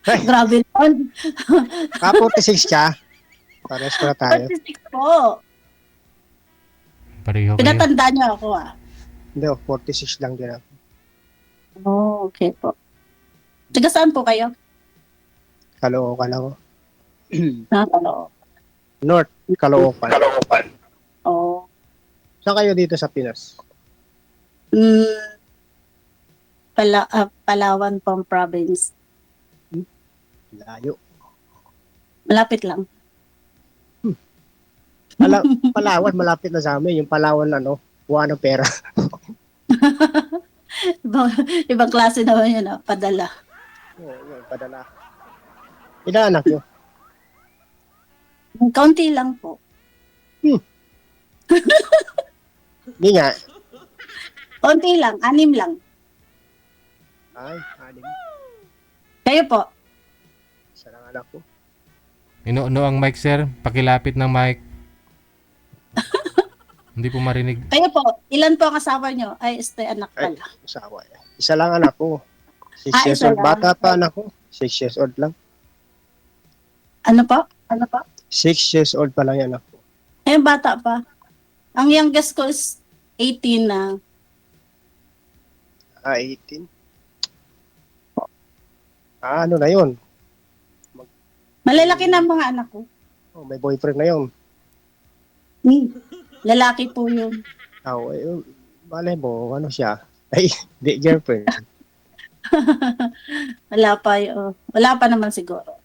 Ay, Grabe naman. 46 ka? Pares pala tayo. 46 po. Pareho kayo. Pinatanda niyo ako ah. Hindi, 46 lang din ako. Oh, okay po. Taga saan po kayo? Caloocan ako. Nakakalo. North, Caloocan. Oh. Saan kayo dito sa Pinas? Mm, Palawan pong province. Layo. Malapit lang. Palawan, malapit na sa amin. Yung Palawan, buwan ng pera. Ibang klase naman yun ah, padala. Oo, yun, padala. Ilan anak nyo? Kaunti lang po. Hindi nga. Kaunti lang, 6 lang. Ay, anim. Kayo po? Isa lang anak ko. Inuuno ang mic, sir. Pakilapit ng mic. Hindi po marinig. Kayo po, ilan po ang asawa nyo? Ay, anak Ay, pala. asawa. Isa lang anak ko. 6 years isa old. lang. Bata pa anak ko. 6 years old lang. Ano po? Ano po? 6 years old pa lang yan ako. Eh, bata pa. Ang youngest ko is 18 na. 18. Ano na yun? Malalaki na ang mga anak ko. Oh, may boyfriend na yun. Lalaki po yun. Malay mo, ano siya? Ay, di girlfriend. Wala pa yun. Wala pa naman siguro.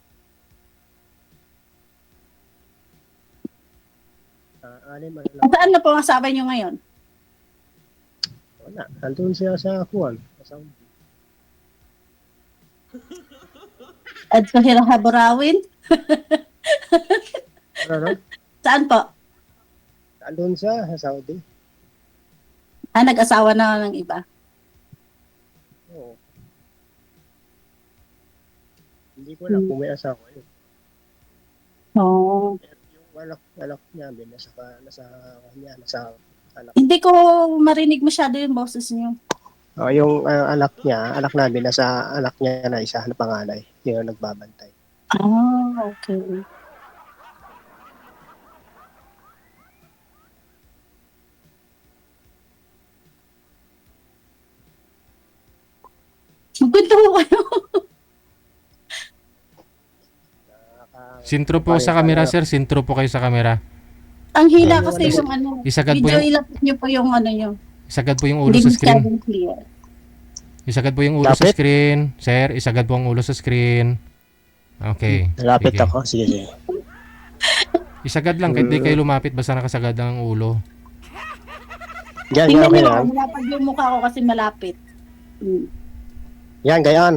Anim, Saan na po ang asawa nyo ngayon? wala. Nandun siya sa kuwan. At sa Hirahaburawin? Ano? Saan po? Nandun siya sa Saudi. Nag-asawa na ng iba. Oo. Hindi ko alam kung may asawa yun. Oh. Yung anak niya, nasa kanya, nasa anak. Hindi ko marinig masyado yung boses niyo. Yung anak namin, nasa anak niya na isa na panganay. Yun ang nagbabantay. Okay. Magkwento mo kayo. Sintro po sa camera, sir. Sintro po kayo sa camera. Ang hila kasi yung ano. Isagad po Video yung, ilapit niyo po yung ano nyo. isagad po yung ulo Hindi sa screen. masyadong clear. Isagad po yung ulo sa Lapit? screen. Sir, isagad po ang ulo sa screen. Okay. Lapit Sige. ako. Sige. Isagad lang, kahit di kayo lumapit, basta nakasagad ang ulo. Yan, Tingnan okay niyo, lang. malapad yung mukha ko kasi malapit. Yan, gayon.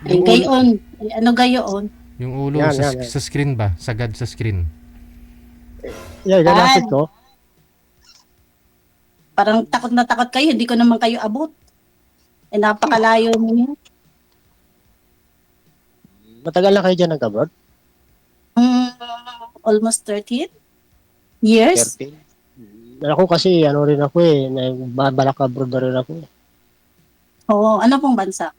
Ay, gayon. Ay, ano gayon? Yung ulo Yan, sa, yan. sa screen ba? Sagad sa screen. Yan, lapit ko. Parang takot na takot kayo, hindi ko naman kayo abot. Eh, napakalayo niyo. Matagal na kayo dyan nag-abroad? Almost 13 years. 13. Ako kasi, rin ako balak abroad na rin ako. Oo, ano pong bansa?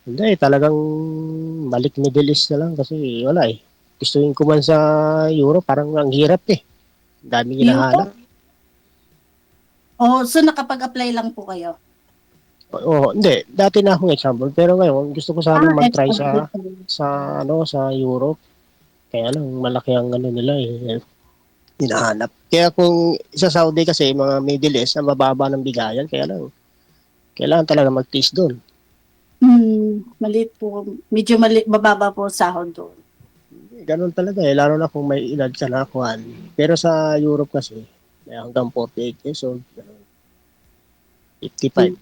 Hindi, talagang balik Middle East na lang kasi wala eh. Gustuin ko man sa Europe, parang ang hirap eh. Daming hinahanap. Oh, so nakapag-apply lang po kayo? Hindi. Dati na akong example, pero ngayon gusto ko sana mag-try sa Europe. Kaya lang malaki ang nila eh. Hinahanap. Kaya kung sa Saudi kasi mga Middle East, ang mababa ng bigayan, kaya lang kailangan talaga mag-taste doon. Maliit po. Medyo mababa po sahod doon. Ganun talaga eh, lalo na kung may edad ka na kuhan. Pero sa Europe kasi, may hanggang 48 years old, 55.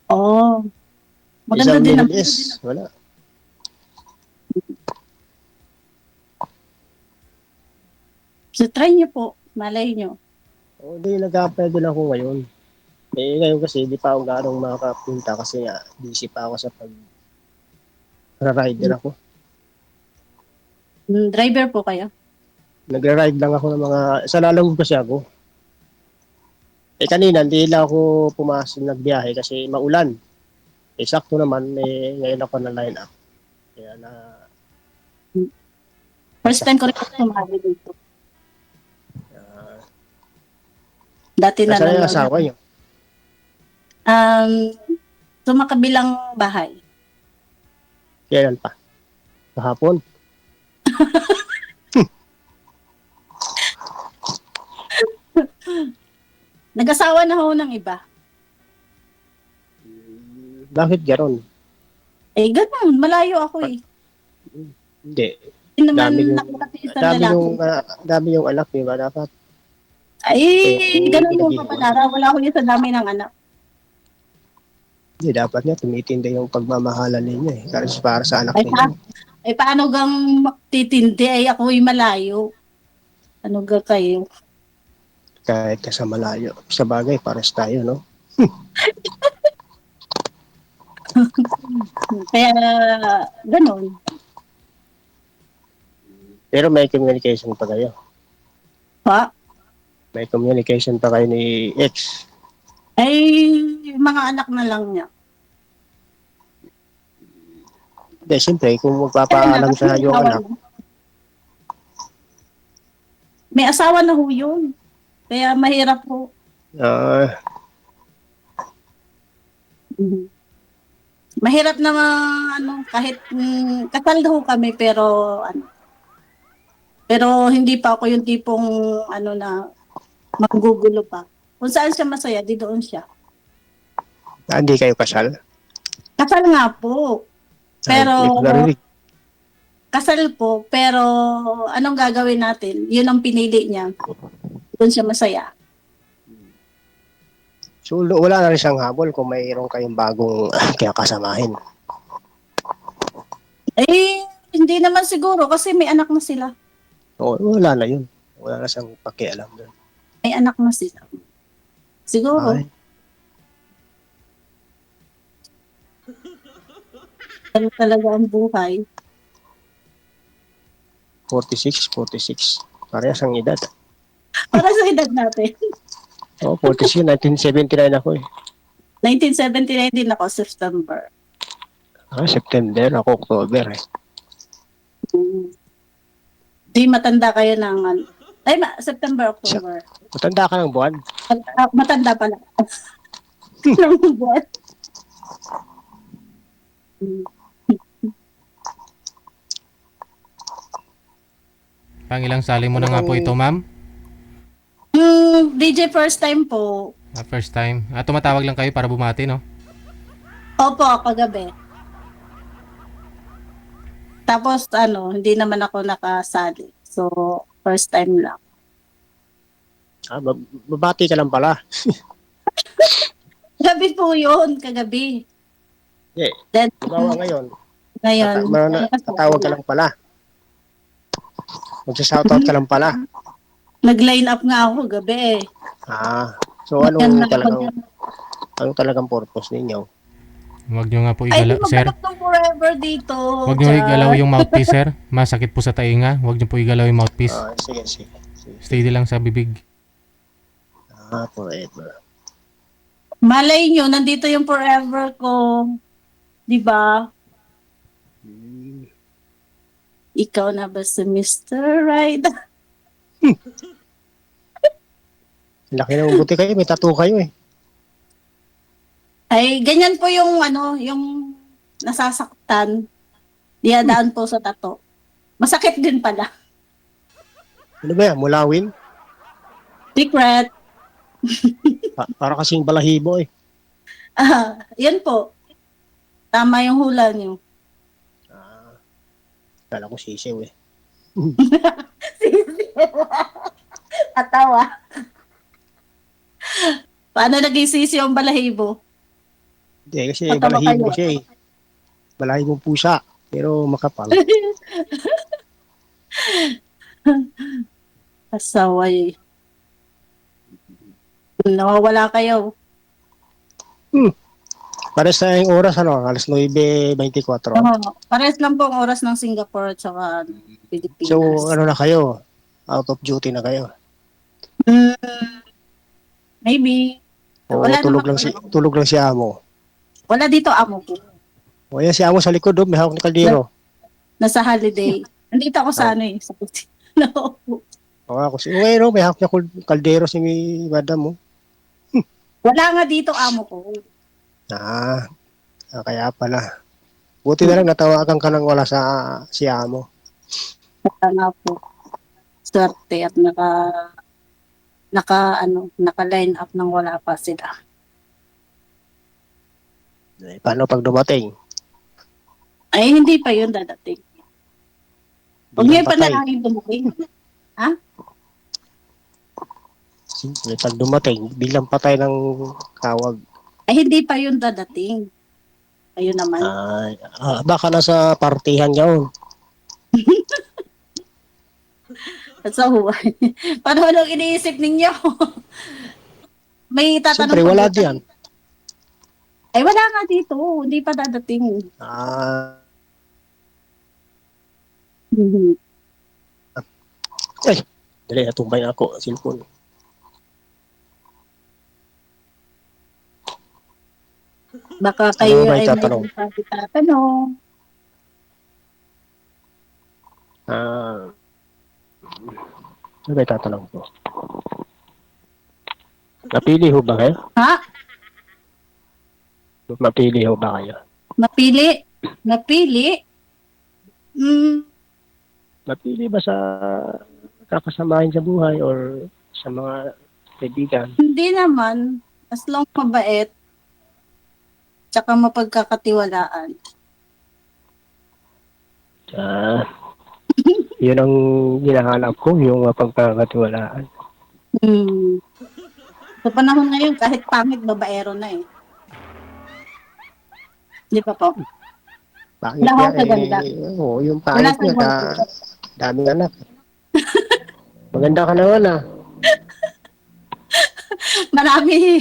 Oh. Maganda Isang din ang Middle East, wala. So try niyo po, malay niyo. Hindi, nag-apply din ako ngayon. Ngayon kasi, di pa ako ganong makapunta kasi nga, busy pa ako sa pag-rider ako. Driver po kayo? Nagra-ride lang ako ng sa lalong kasi ako. Kanina, hindi lang ako pumasok nagbiyahe kasi maulan. Eksakto naman, ngayon ako na line up. Kaya na, First time ko rin sumali dito. uh, Dati na nasa na yung nanonood. asawa niyo? Sa makabilang bahay. Kailan pa? Kahapon? Nag-asawa na ho ng iba. Bakit gano'n? Eh, ganun. Malayo ako eh. Hindi. Hindi naman Dami yung, nakakati isang lalaki. dami yung anak, di ba? Dapat, Ay, ganun po pinag-iwan. kapadara. Wala ko yun sa dami ng anak. Hindi, dapat niya tumitinda yung pagmamahalan ninyo eh. Para sa anak Ay, ninyo. paano gang magtitindi? Ay, ako'y malayo. Ano ga kayo? Kahit ka sa malayo. Sa bagay, pares tayo, no? Kaya, ganun. Pero may communication pa kayo. Pa? May communication pa kayo ni ex. Ay, mga anak na lang niya. Hindi, siyempre, kung Kaya na, magpapaalam kasi sa may yung asawa anak, na. May asawa na ho yun. Kaya mahirap ho. ah, Mahirap na ano, kahit kasal ho kami pero ano. Pero hindi pa ako yung tipong ano na manggugulo pa. Kung saan siya masaya, di doon siya. hindi kayo kasal. Kasal nga po. Pero Ay, hindi ko narinig. kasal po, pero anong gagawin natin? Yun ang pinili niya. Doon siya masaya. So, wala na rin siyang habol kung mayroon kayong bagong kaya kasamahin. Eh, hindi naman siguro kasi may anak na sila. O, wala na yun. Wala na siyang pakialam doon. May anak na sila. Siguro. Ay, Ano talaga ang buhay. 46. Parehas ang edad. Para sa edad natin. Oo, 46. 1979 ako eh. 1979 din ako, September. September, ako October eh. Di matanda kayo ng ano. Ay, September, October. Matanda ka ng buwan. Matanda pala. Ng buwan. Pangilang sali mo na nga po ito, ma'am? DJ first time po. First time. Tumatawag lang kayo para bumati, no? Opo, kagabi. Tapos ano, hindi naman ako nakasali. So, first time lang. Babati ka lang pala. Gabi po yun, kagabi. Yeah. Then, Bawa ngayon. ngayon. Tatawag ka lang pala. Magsa-shoutout ka lang pala. Nag-line up nga ako gabi eh. So anong talagang purpose ninyo? Huwag nyo nga po Ay, igalaw, di sir. maghanap ng forever dito. Huwag nyo igalaw yung mouthpiece, sir. Masakit po sa tainga. Huwag nyo po igalaw yung mouthpiece. Sige. Steady lang sa bibig. Forever. Malay nyo, nandito yung forever ko. Di ba? Ikaw na ba si Mr. Right? Laki ng buti kayo, may tattoo kayo eh. Ay, ganyan po yung ano, yung nasasaktan. Diyadaan po sa tato. Masakit din pala. Ano ba yan? Mulawin? Secret. Para kasing balahibo eh. Yan po. Tama yung hula niyo. Kala ko sisiw eh. Atawa. Paano naging sisi yung balahibo? Hindi, kasi Matawa balahibo kayo. siya eh. Balahibong pusa. Pero makapal. Asaway. Nawawala kayo. Para sa yung oras, alas 9:24. Pares lang po ang oras ng Singapore at saka Pilipinas. So, ano na kayo? Out of duty na kayo? Maybe. O Wala tulog naman lang si amo? Wala dito amo ko. O yan si Amo sa likod, may hawak na kaldero. Nasa holiday. Nandito ako sa Oh. ano eh, sa kusina. Nakaupo. O ako si Uwero, may hawak na kaldero si Madam mo. Wala nga dito amo ko. Ah, kaya pala. Buti na lang natawagan ka nang wala sa si Amo. Wala nga po. Swerte at naka-line up nang wala pa sila. Paano pag dumating? Ay, hindi pa yun dadating. Huwag Bilang niyo pa patay. na lang dumating. Siyempre, pag dumating, bilang patay ng tawag. Ay, hindi pa yun dadating. Ayun naman. Ay, baka nasa partihan yun. At sa huwag. Paano anong iniisip ninyo? May tatanong Siyempre, pa wala ba? diyan. Ay, wala nga dito. Hindi pa dadating. Mhm. Ay, dali, natumbay na ako. Cellphone. Baka Ano kayo ba ay itatanong? may tatanong. Ano ba itatanong ko? Napili ho ba kayo? Ha? Mapili ho ba kayo? Napili? Napili? Napili ba sa kakasamahin sa buhay or sa mga kaibigan? Hindi naman. As long mabait. Tsaka mapagkakatiwalaan. Yun ang hinahanap ko, yung pagkakatiwalaan. Sa panahon ngayon, kahit pangit, babaero na eh. Di ba po? Pangit Wala niya akong kaganda. oo, yung Wala pangit sa niya, gwapa. daming anak. Maganda ka naman Marami.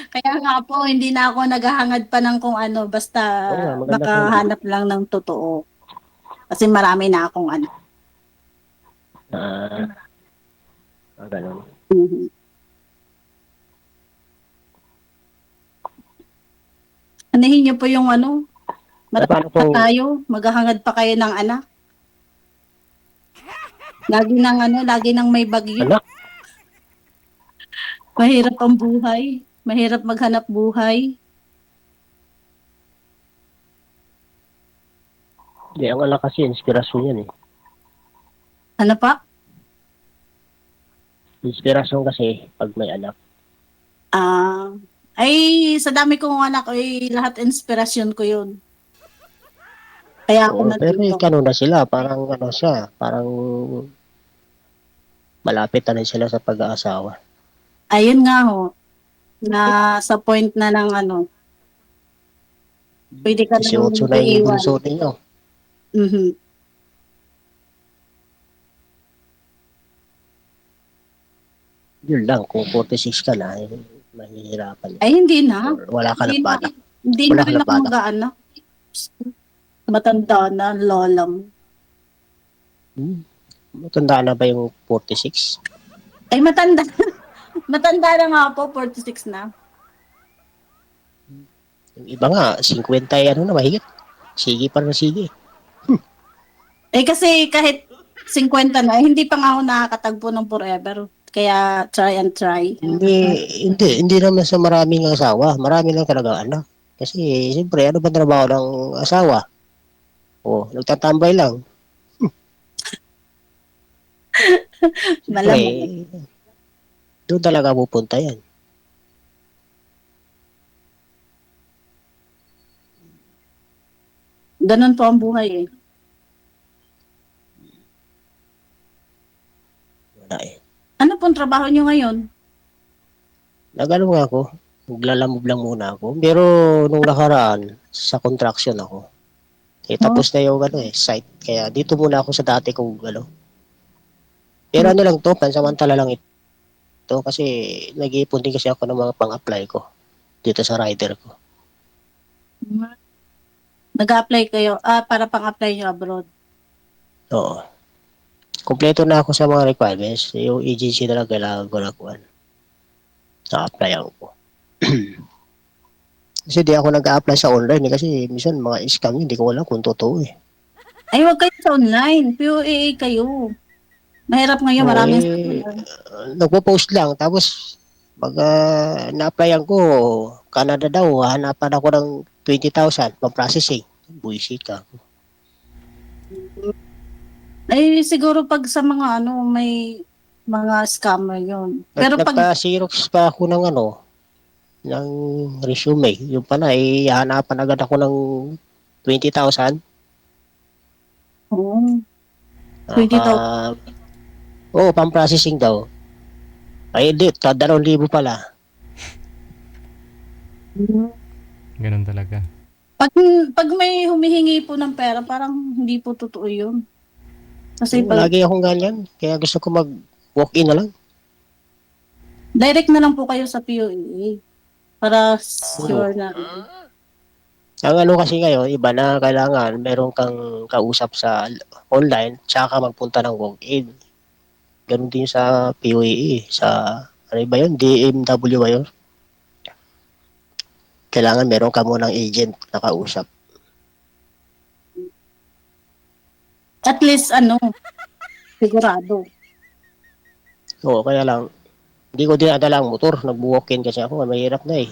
Kaya nga po, hindi na ako naghahangad pa ng kung ano, basta Oo nga, maganda ka. makahanap lang ng totoo. Kasi marami na akong ano. Ganun. Mhm. Anahin niyo po yung ano, Paano marami pa kung tayo, maghahangad pa kayo ng anak. Lagi nang may bagyo. anak? Mahirap ang buhay. Mahirap maghanap buhay. Hindi, ang anak kasi, inspirasyon yan eh. Ano pa? Inspirasyon kasi pag may anak. Ay, sa dami kong anak, ay lahat inspirasyon ko yun. Kaya ako Oo, pero nandito. ikano na sila, parang ano siya, parang malapit na rin sila sa pag-aasawa. Ayun nga ho, na sa point na ng ano, pwede ka nang 18 na yung iiwan. bunso ninyo. Mhm. Yun lang, kung 46 ka na, mahihirapan. Ay, hindi na. Or wala ka Hindi ng na, bata. hindi Wala na ka rin ng ako bata. mag-anak. Matanda na, lola mo. Matanda na ba yung 46? Ay, matanda. Matanda na nga po, 46 na. Yung iba nga, 50 ano na, mahigit. Sige pa na sige. Eh, kasi kahit 50 na, hindi pa nga ako nakakatagpo ng forever. Kaya try and try. Hindi naman sa maraming asawa. Marami lang talaga anak. Kasi, siyempre, ano ba trabaho ng asawa? Nagtatambay lang. Siyempre, Malamang. doon talaga pupunta yan. Ganun po ang buhay eh. Wala eh. Ano pong trabaho nyo ngayon? Nagano nga ako, naglalamog lang muna ako. Pero nung nakaraan, sa contraction ako. Tapos na yung site. Kaya dito muna ako sa dati kong Pero ano lang to, pansamantala lang ito. Kasi nag-iipon din kasi ako ng mga pang-apply ko. Dito sa rider ko. Nag-apply kayo, para pang-apply nyo abroad. Oo. Kompleto na ako sa mga requirements. Yung agency na lang kailangan ko na kuhan. Na-apply ako. Kasi di ako nag-a-apply sa online kasi minsan mga scam yun, hindi ko alam kung totoo eh. Ay, wag kayo sa online. POAA kayo. Mahirap ngayon, Oo, maraming eh, nagpo-post lang. Tapos, pag na-applyan ko, Canada daw, hanapan ako ng 20,000 pang-processing. Buisit ka. ay siguro pag sa mga ano, may mga scammer yun. Pero pag, Nagpa-xerox pa ako ng ng resume. Yung pala, hanapan agad ako ng 20,000. oh, 20,000. Naka, pang-processing daw. Ay, hindi, 2,000 pala. Ganun talaga. Pag, pag may humihingi po ng pera, parang hindi po totoo yun. Kasi Oo, pag, lagi akong ganyan. Kaya gusto ko mag-walk-in na lang. direct na lang po kayo sa POAA para sure na. Ang ano kasi ngayon, iba na kailangan meron kang kausap sa online, tsaka magpunta ng walk-in. Ganun din sa POAA, sa ano ba yun, DMW ba yun? Kailangan meron ka munang agent na kausap. At least ano, sigurado. Oo, kaya lang, hindi ko dinadala ang motor, nag-walk-in kasi ako, mahirap na eh.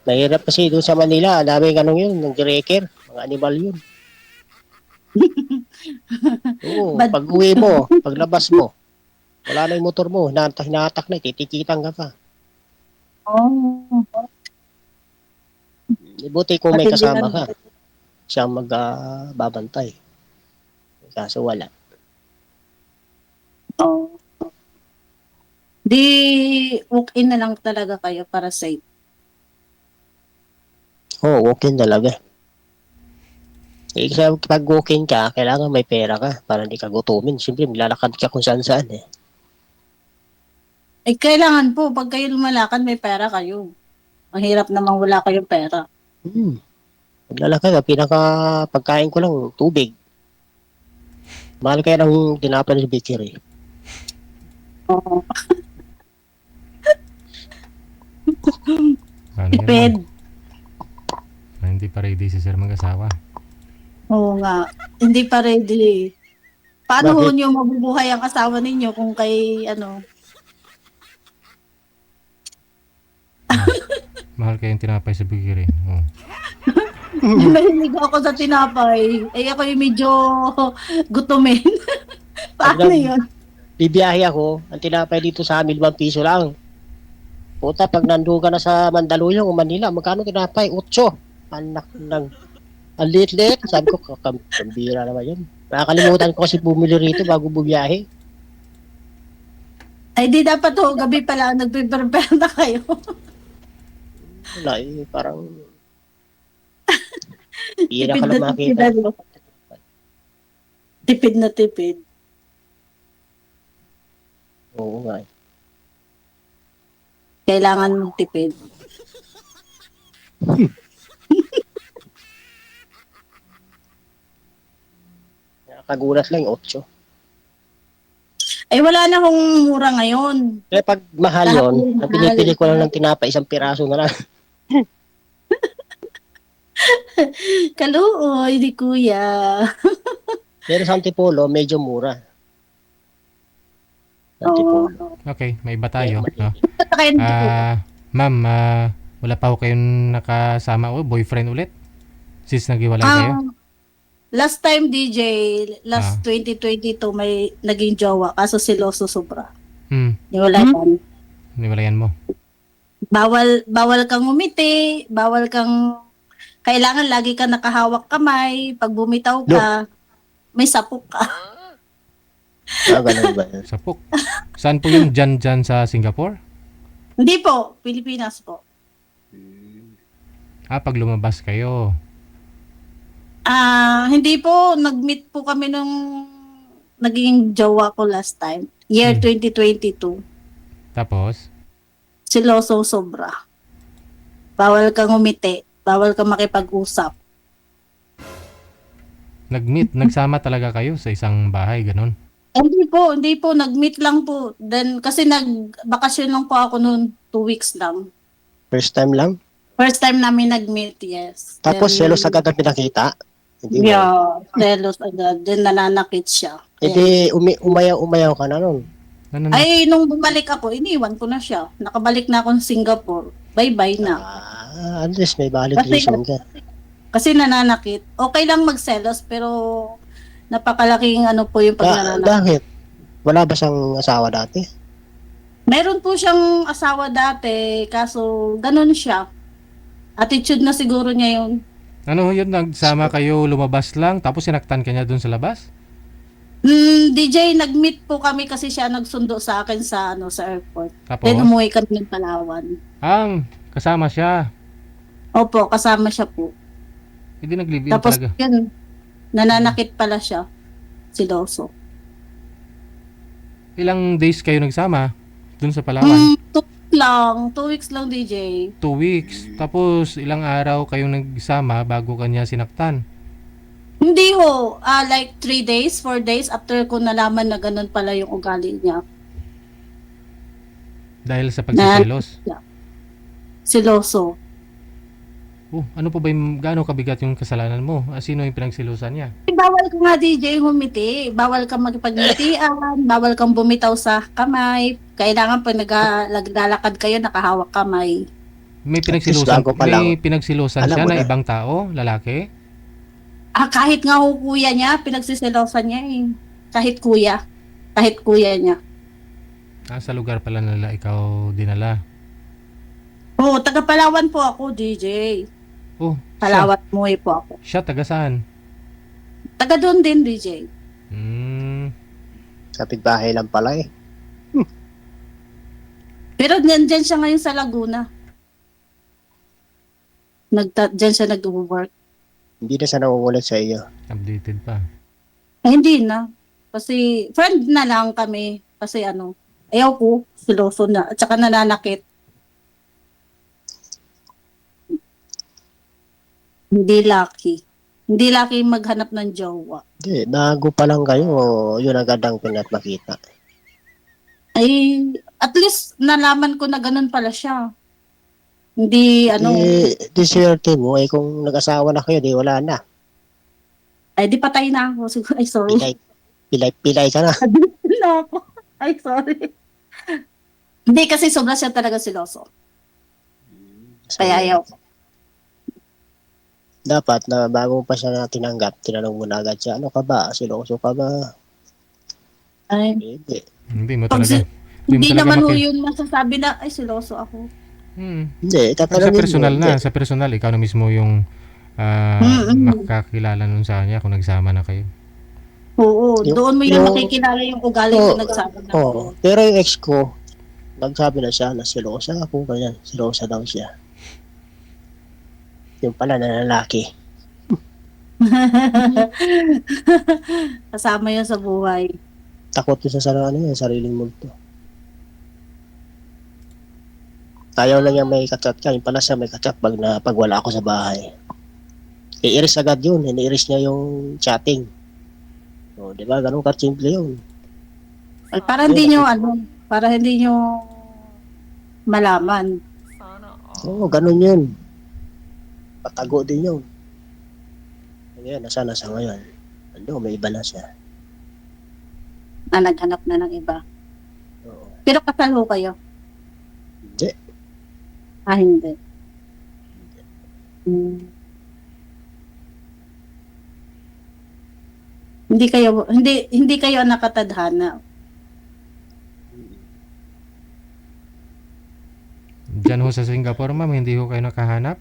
Mahirap kasi doon sa Manila, dami ganun yun, ng wrecker, mga animal yun. Oo, Bad, pag uwi mo, paglabas mo, wala na yung motor mo, hinatak na, titikitan ka pa. oh, Buti kung may kasama patindihan. ka, siyang magbabantay. Kaso wala. Oh. Di, walk-in na lang talaga kayo para safe. Oo, walk-in talaga. Kasi pag walk-in ka, kailangan may pera ka para hindi ka gutumin. Siyempre, maglalakad ka kung saan-saan eh. Eh, kailangan po, pag kayo lumalakad, may pera kayo. Ang hirap namang wala kayong pera. Maglalakad ka, pagkain ko lang, tubig. Mahal kaya ng tinapay sa bakery. Oo. Paano yan, Tipid. ma'am? Hindi pa ready si sir mag-asawa. Oo nga. Hindi pa ready. Paano ho Bakit? nyo mabubuhay ang asawa ninyo kung kay, ano, Mahal kayong tinapay sa bakery. Oh. mahilig ako sa tinapay. Eh, ako yung medyo gutumin. Pag Paano yun? bibiyahe ako, ang tinapay dito sa amin, 1 piso lang. Puta, pag nandun ka na sa Mandaluyong o Manila, magkano tinapay? 8. Anak ng... Ang liit-liit. Sabi ko, kambira naman yan. Nakakalimutan ko kasi bumili rito bago bumiyahe. Ay, di dapat ho, gabi pala nagpe-prepare na kayo. Wala parang... Hira Tipid ka na lang tipid, makita. ano. Tipid na tipid. Oo nga. Kailangan mong tipid. Nakakagulat lang yung 8. Ay, wala na hong mura ngayon. Kaya pag mahal Lahat yon, yung ang pinipili mahal. ko lang ng tinapay, 1 piraso na lang. Kaluoy, di kuya. Pero sa Antipolo, medyo mura. Sa Oo. Antipolo. Okay, may iba tayo. No? Basta kayo di kuya. Ma'am, wala pa ako kayong nakasama o boyfriend ulit? Since naghiwalay kayo? Last time DJ, last 2022 may naging jowa kaso siloso sobra. Wala yan. Niwalayan mo. Bawal kang umiti, bawal kang kailangan lagi ka nakahawak kamay, pag bumitaw ka, may sapok ka. Ganun ba yun? Sapok. Saan po yung dyan sa Singapore? Hindi po, Pilipinas po. Pag lumabas kayo. Hindi po, nag-meet po kami nung naging jowa ko last time. Year 2022. Tapos? Siloso sobra. Bawal kang umiti. Bawal kang makipag-usap. Nag-meet, nagsama talaga kayo sa isang bahay, ganun? Hindi po. Nag-meet lang po. Then, kasi nag-bakasyon lang po ako noon, 2 weeks lang. First time lang? First time namin nag-meet, yes. Tapos Then, selos agad ang pinakita? Hindi mo. yeah, selos agad. Then nananakit siya. E di umayaw-umayaw ka na nun. Ano na? Ay, nung bumalik ako, iniwan ko na siya. Nakabalik na ako sa Singapore. Bye-bye na. At least may valid Kasi- reason ka. Kasi nananakit. Okay lang magselos, pero napakalaking ano po yung pag nananakit. Bakit? Wala ba siyang asawa dati? Meron po siyang asawa dati, kaso ganun siya. Attitude na siguro niya yun. Ano yun, nagsama kayo, lumabas lang, tapos sinaktan ka niya dun sa labas? DJ, nag-meet po kami kasi siya nagsundo sa akin sa airport. Tapos, Then umuwi kami ng Palawan. kasama siya. Opo, kasama siya po. Hindi nag-live-in Tapos talaga. yun, nananakit pala siya. Siloso. Ilang days kayo nagsama dun sa Palawan? 2 weeks lang, DJ. 2 weeks. Tapos, ilang araw kayong nagsama bago kanya sinaktan? Hindi ho, like 3 days, 4 days after ko nalaman na ganun pala yung ugali niya. Dahil sa pagsiselos. Siloso. Ano po ba yung, gaano kabigat yung kasalanan mo? Sino yung pinagsilusan niya? Bawal ka nga, DJ, humiti. Bawal kang magpagngitian, bawal kang bumitaw sa kamay. Kailangan pag naglalakad kayo, nakahawak kamay. May bago pa lang. pinagsilusan Alam siya mo na na. ibang tao, lalaki? Kahit nga ho kuya niya, pinagsisilosan niya eh. Kahit kuya. Kahit kuya niya. Sa lugar pala nila ikaw dinala. Oo, taga Palawan po ako, DJ. Siya, Palawan muwi po ako. siya taga saan? Taga doon din, DJ. Kapit-bahay lang pala eh. Pero nandyan siya ngayon sa Laguna. Diyan siya nag-work. Hindi na siya nangungulit sa iyo. Updated pa. Hindi na. Kasi friend na lang kami. Kasi ayaw ko, siloso na. At saka nananakit. Hindi lucky. Hindi lucky maghanap ng jowa. Hindi, bago pa lang kayo, yun agad ang pinatmakita. Ay, at least nalaman ko na ganun pala siya. Hindi, Di swerte mo, kung nag-asawa na kayo, di wala na. ay di patay na ako. Siguro, ay sorry. Pilay ka na. Na ako. Ay sorry. Hindi kasi sobra siya talaga siloso. Kaya ayaw ko. Dapat na bago pa siya tinanggap, tinanong mo na agad siya, ano ka ba? Siloso ka ba? Ay, Hindi. Hindi mo Pag talaga. si- hindi mo talaga naman ho yun masasabi na, ay siloso ako. Hindi, Sa tatanungin personal mo. na, sa personal, ikaw na mismo yung makakilala nun sa kanya kung nagsama na kayo. Oo, doon mo yung yung- makikilala yung ugali Oo, na nagsabi na. Oo. Pero yung ex ko, nagsabi na siya na silosa ako, ganyan. Silosa daw siya. Yung pala na lalaki. Kasama yun sa buhay. Takot yun sa sariling multo. Ayaw lang niya may kachat ka. Yung pala siya may kachat pag wala ako sa bahay. I-iris agad yun. Ini-iris niya yung chatting. O, di ba? Ganun ka-simple yun. Ay, para hindi nyo, para hindi nyo malaman. Oo, ganun yun. Patago din yun. Ngayon, nasa ngayon. May iba na siya. Na naghanap na ng iba. Oo. Pero kasal ho kayo? Hindi. Hindi. Hmm. Hindi kayo nakatadhana. Diyan ho sa Singapore, ma'am, hindi ho kayo nakahanap?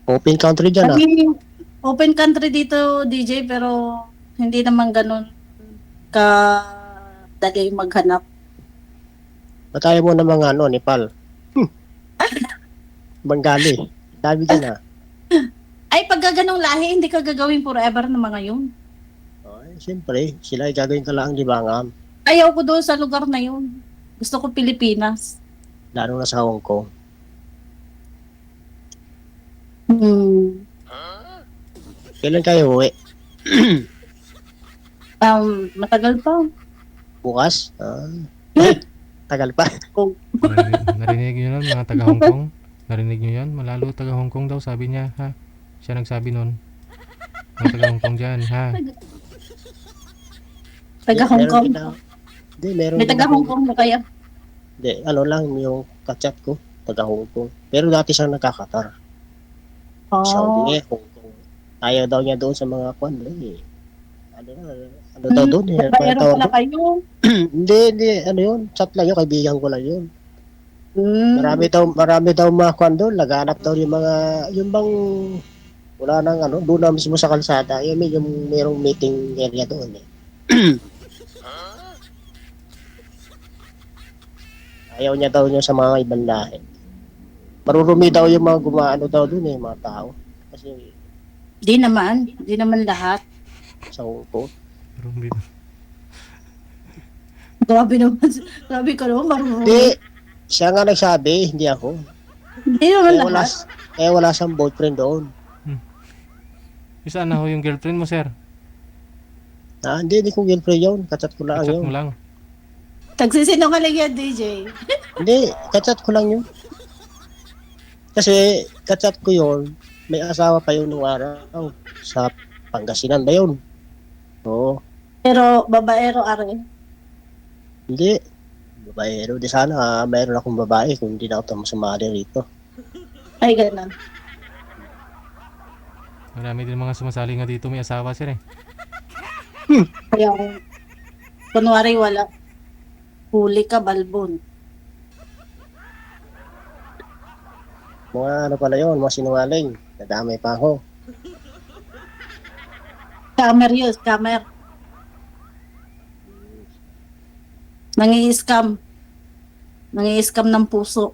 Open country dyan ah. Kasi open country dito, DJ, pero hindi naman ganun ka dali maghanap. Mataya mo ng mga Nepal. Bengali. Dami dyan ah. Ay, pag ganong lahi, hindi ka gagawin forever ng mga yun. Ay, siyempre, sila ay gagawin ka lang, di ba nga? Ayaw ko doon sa lugar na yun. Gusto ko Pilipinas. Lalo na sa Hong Kong. Kailan kayo uwi? Matagal pa. Bukas? Tagal pa. Kung Narinig nyo yun, mga taga Hong Kong? Narinig nyo yan? Malalo taga Hong Kong daw, sabi niya, ha? Siya nagsabi nun. Mga taga Hong Kong dyan, ha? taga Hindi, Hong meron Kong. din ako. Hindi, meron May din taga ako. Hong Kong na kayo. Hindi, ano lang, yung kachat ko, taga Hong Kong. Pero dati siyang nagkakatar. Oh. Saudi, Hong Kong. Ayaw daw niya doon sa mga kwan, eh. Ano na, ano daw doon, eh. Ano pa yung Babaero tawag pala doon? kayo. Hindi, ano yun, chat lang yun, kaibigan ko lang yun. Hmm. Marami daw mga kwan doon, laganap daw yung mga, yung bang, wala nang ano, doon na mismo sa kalsada, yung merong meeting area doon, eh. Ayaw niya daw niya sa mga ibang lahi. Marurumi daw yung mga gumaano daw doon, eh, mga tao. Kasi Di naman lahat. sa Hong Kong. Pero hindi na. Grabe naman. Grabe ka naman, marunong. Hindi, siya nga nagsabi, hindi ako. Hindi naman Kaya wala, lahat. kaya wala siyang boyfriend doon. Saan na ho yung girlfriend mo, sir? Hindi ko girlfriend yun. Kachat ko lang Kachat yun. mo lang. Tagsisinungaling yan, DJ. Hindi, kachat ko lang yun. Kasi kachat ko yun, may asawa pa yun nung araw. Sa Pangasinan ba yun? Oo. Pero babaero are. Hindi. Babaero. Di sana, mayroon akong babae kung hindi na ako sumali rito. Ay, ganun. Marami din mga sumasali nga dito may asawa, sir, eh. Kaya, kunwari wala. Huli ka, balbon. Mga ano pala yun, mga sinungaling. Nadamay pa ako. Scammer yun, scammer. Nangi-scam. Nangi-scam ng puso.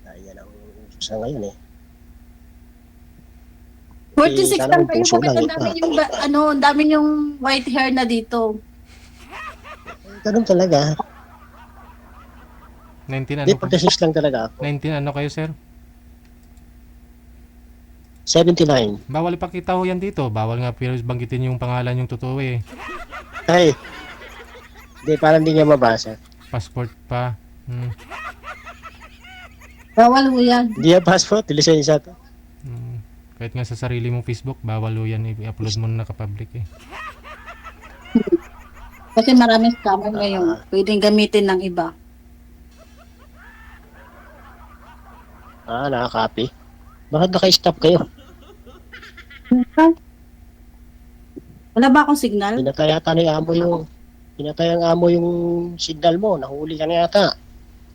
Yan ang uso sa ngayon eh. 46 sana lang ang kayo. puso Bakit lang ang eh. dami yung, ang dami yung white hair na dito? Ganun talaga. 19 Hindi, ano po? 46 lang talaga ako. 19 ano kayo, sir? 79. Bawal ipakita ho yan dito. Bawal nga pero banggitin yung pangalan yung totoo, eh. Ay, hindi, parang hindi niya mabasa. Passport pa. Bawal ho yan. Hindi niya passport, lisensya to. Kahit nga sa sarili mong Facebook, bawal ho yan i-upload mo na naka-public, eh. Kasi maraming scammer ngayon. Pwedeng gamitin ng iba. Nakaka-copy. Bakit naka-stop kayo? Wala ba akong signal? Pinatay ang amo yung signal mo. Nahuli ka na yata.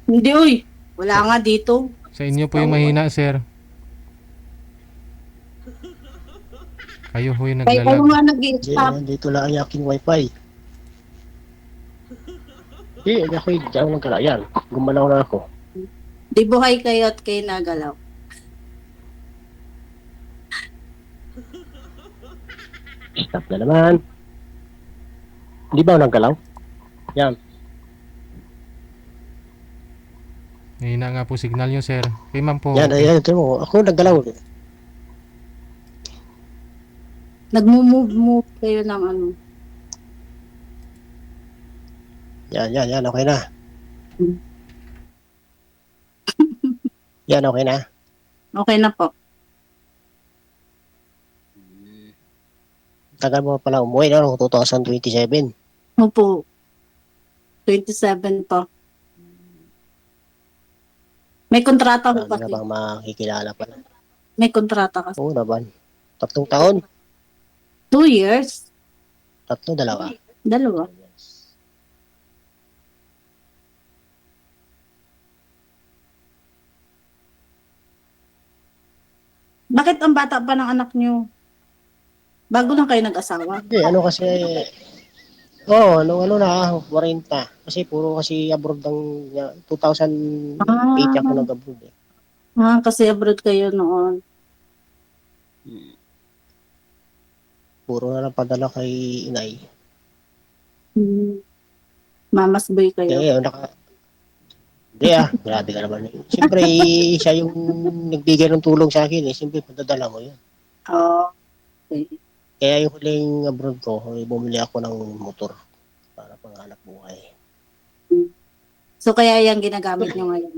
Hindi, uy. Wala nga dito. Sa inyo po yung mahina, sir. Kayo ho yung Kaya kayo naglalag. nga Hindi, nag-i-stop. dito lang ang aking wifi. Hindi, ako yung diyan nagkalayan. Gumalaw na ako. Di buhay kayo at kayo nagalaw. Stop na naman. Hindi ba ako naggalaw? Yan. Mahina nga po signal nyo, sir. Kay ma'am po. Yan, ayan. Ito mo. Ako naggalaw. Nagmo-move kayo ng ano. Yan. Okay na. Yan, okay na. Okay na po. Tagal mo pala umuwi, no? 2027. Opo. 27 po. May kontrata ko Marami na kasi. bang makikilala pala? May kontrata kasi. Oo naman. 3 taon. 2 years. 3, 2. Dalawa. Bakit ang bata pa ng anak nyo? Bago lang kayo nag-asawa? Hindi, ano kasi, ano na, 40. Kasi puro kasi abroad ng 2008 ako nag-abroad eh. Kasi abroad kayo noon. Puro na lang padala kay inay. Mamas boy kayo. Kaya hindi grabe ka naman. Siyempre, siya yung nagbigay ng tulong sa akin eh. Siyempre, padadala mo yun. Oh, okay. Kaya yung huling abroad ko, bumili ako ng motor. hanap buhay. So kaya yan ginagamit nyo ngayon.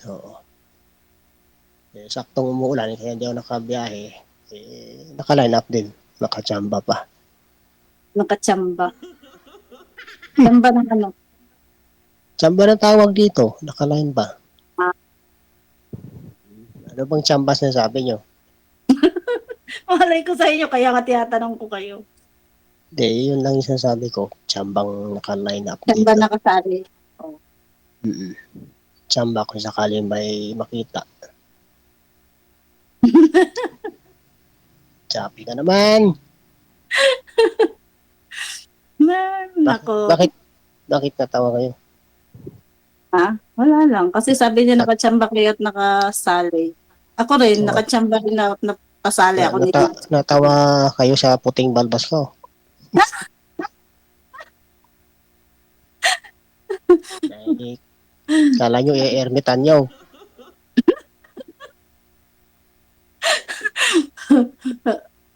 Oo. Saktong umuulan, kaya hindi ako nakabiyahe. Naka-line up din. Nakachamba pa. Nakatsamba. Tsamba ng ano? Chamba na tawag dito. Naka-line ba? Ah. Ano bang chamba sinasabi nyo? Malay ko sa inyo, kaya nga tinatanong ko kayo. Hindi, yun lang yung sinasabi ko. Chambang naka-line up Tsamba dito. nakasali. Mm-mm. Chamba kung sakali may makita. Choppy ka naman. Nako. Bakit natawa kayo? Ha? Wala lang. Kasi sabi niya nakatsamba kayo at nakasali. Ako rin, Oo. nakatsamba rin na at nakasali ako din. Natawa kayo sa puting balbas ko. Dahil kala nyo i-ermitan nyo.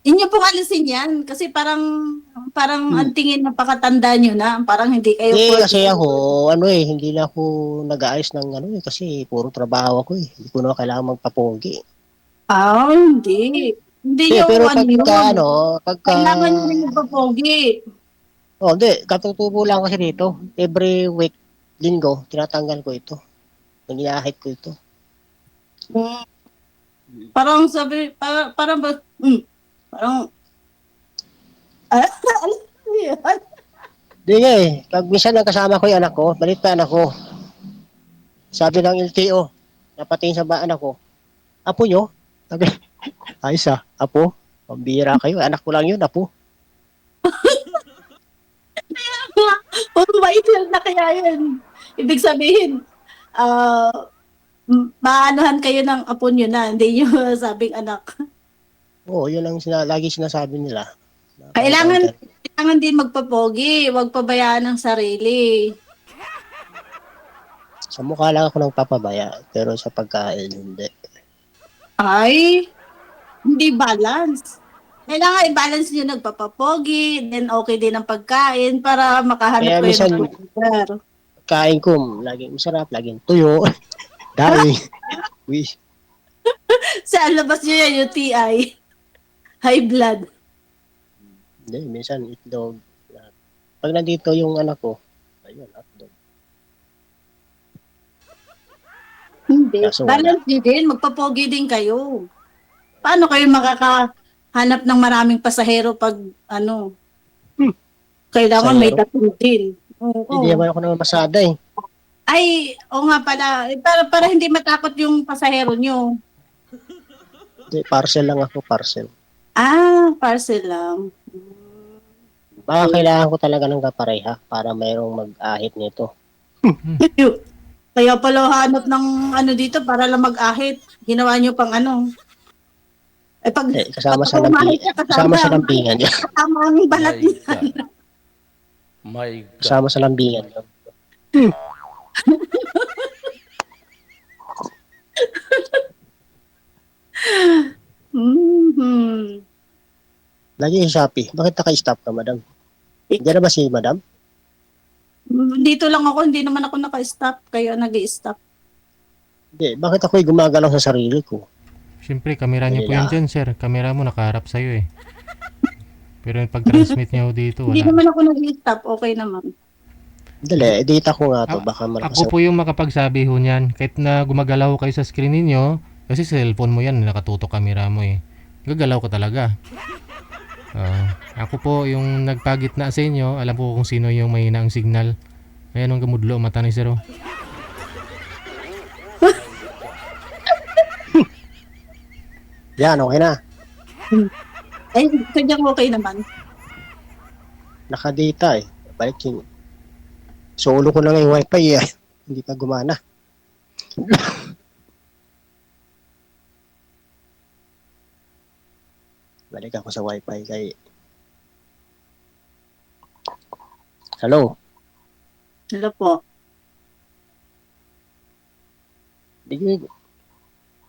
Inyo pong alisin yan. Kasi parang ang tingin na pakatanda nyo na. Parang hindi kayo Kasi ako, hindi na ako nag-aayos ng kasi puro trabaho ako eh. Hindi ko na kailangan magpapogi. Hindi. Hindi yung Pero yun. pagka, Kailangan nyo rin magpapogi. hindi, katutubo lang kasi dito. Every week, linggo, tinatanggal ko ito. Nangyahit ko ito. Parang sabi, parang ba, parang, ano yun? Hindi nga eh. Pag minsan nagkasama ko yung anak ko, balit pa anak ko. Sabi ng LTO, napatingin sa anak ko, apo nyo? Sabi, ayos apo? Pambira kayo, anak ko lang yun, apo. Mabait lang na kaya yun. Ibig sabihin, maanuhan kayo ng apo nyo na, hindi nyo sabing anak. Oo, yun ang lagi sinasabi nila. Kailangan din magpapogi, huwag pabayaan ng sarili. Sa mukha lang ako ng papabaya, pero sa pagkain, hindi. Ay, hindi balance. Kailangan i-balance nyo nagpapapogi, then okay din ang pagkain para makahanap Kaya kayo minsan, ng partner. kain ko, laging masarap, laging tuyo, daing, wish. Sa labas nyo yan, UTI. High blood. Hindi, minsan itlog. Pag nandito yung anak ko, ayun, hotdog. Hindi. Kaso Balance nyo din, magpapogi din kayo. Paano kayo makakahanap ng maraming pasahero pag kailangan may Pasahero? tatlo din. Hindi Oo. naman ako namamasada eh. Ay, o nga pala, para hindi matakot yung pasahero nyo. Hindi, parcel lang ako, parcel. Parcel lang. Baka kailangan ko talaga ng kapareha para mayroong mag-ahit nito. Kaya pala hanap ng dito para lang mag-ahit. Ginawa nyo pang pag Kasama sa umahit ka, kasama sa lambingan yun. kasama ang balat niya. My God. Kasama sa lambingan yun. Mhm. Lagi yung Shopee. Bakit naka-stop ka, madam? Hindi na ba si madam? Dito lang ako, hindi naman ako naka-stop, kaya nag-i-stop. Hindi. Bakit ako'y gumagalaw sa sarili ko? Siyempre, kamera niyo po Wala. yan dyan, sir. Kamera mo nakaharap sa'yo eh. Pero yung pag-transmit niyo dito, Hindi wala. naman ako nag-i-stop, okay naman. Dali, data ko nga to. Baka malakas Ako po yung makapagsabi ho niyan. Kahit na gumagalaw kayo sa screen ninyo, kasi sa cellphone mo yan, nakatutok kamera mo eh. Gagalaw ko talaga. Ako po yung nagpagitna sa inyo, alam po kung sino yung may ang signal. Ayan ang gamudlo, mata ni Zero. Yan, okay na. Ay, kanyang okay naman. Nakadata eh. Balik yung... Solo ko na nga yung wifi eh. Hindi pa gumana. Balik ako sa wifi kay... Hello? Hello po.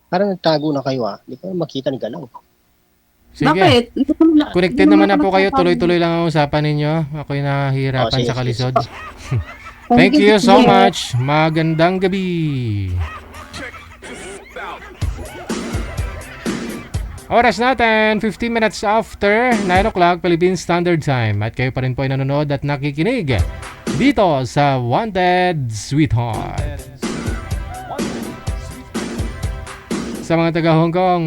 Parang nagtago na kayo ah. Hindi ko makita ni galaw. Sige. Bakit? Connected naman na po kayo. Tuloy-tuloy lang ang usapan ninyo. Ako'y nahihirapan Oh, sige, sa kalisod. sige. Thank you so much. Magandang gabi. Oras natin, 15 minutes after 9 o'clock Philippine Standard Time. At kayo pa rin po ay nanonood at nakikinig dito sa Wanted Sweetheart. Sa mga taga Hong Kong,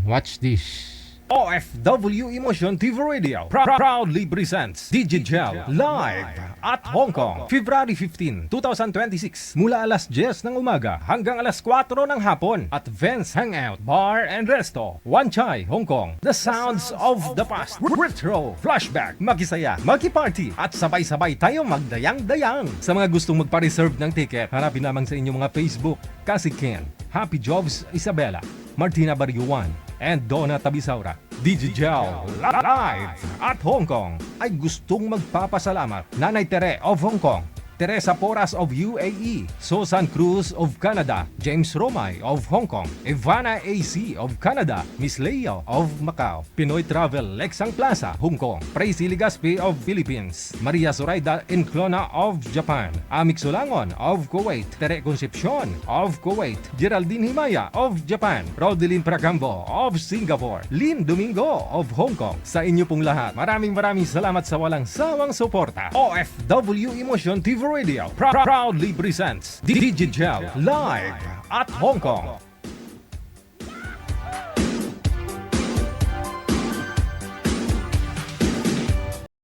watch this. OFW Emotion TV Radio proudly presents Digigel live at Hong Kong, February 15, 2026 mula alas 10 ng umaga hanggang alas 4 ng hapon at Vance Hangout Bar and Resto, Wan Chai, Hong Kong. The sounds of the past, retro, flashback, makisaya, makiparty at sabay-sabay tayo magdayang-dayang. Sa mga gustong magpa-reserve ng ticket, hanapin lamang sa inyong mga Facebook, Kasi Ken, Happy Jobs Isabela, Martina Barriuan, and Donna Tabisaura. Digigel live at Hong Kong ay gustong magpapasalamat Nanay Tere of Hong Kong, Teresa Porras of UAE, Susan Cruz of Canada, James Romay of Hong Kong, Ivana AC of Canada, Miss Leo of Macau, Pinoy Travel Lexang Plaza, Hong Kong, Praisy Ligaspi of Philippines, Maria Zoraida Enclona of Japan, Amik Sulangon of Kuwait, Tere Concepcion of Kuwait, Geraldine Himaya of Japan, Rodelyn Pragambo of Singapore, Lynn Domingo of Hong Kong. Sa inyo pong lahat, maraming salamat sa walang sawang suporta. OFW Emotion TV Radio proudly presents Digigel live at Hong Kong,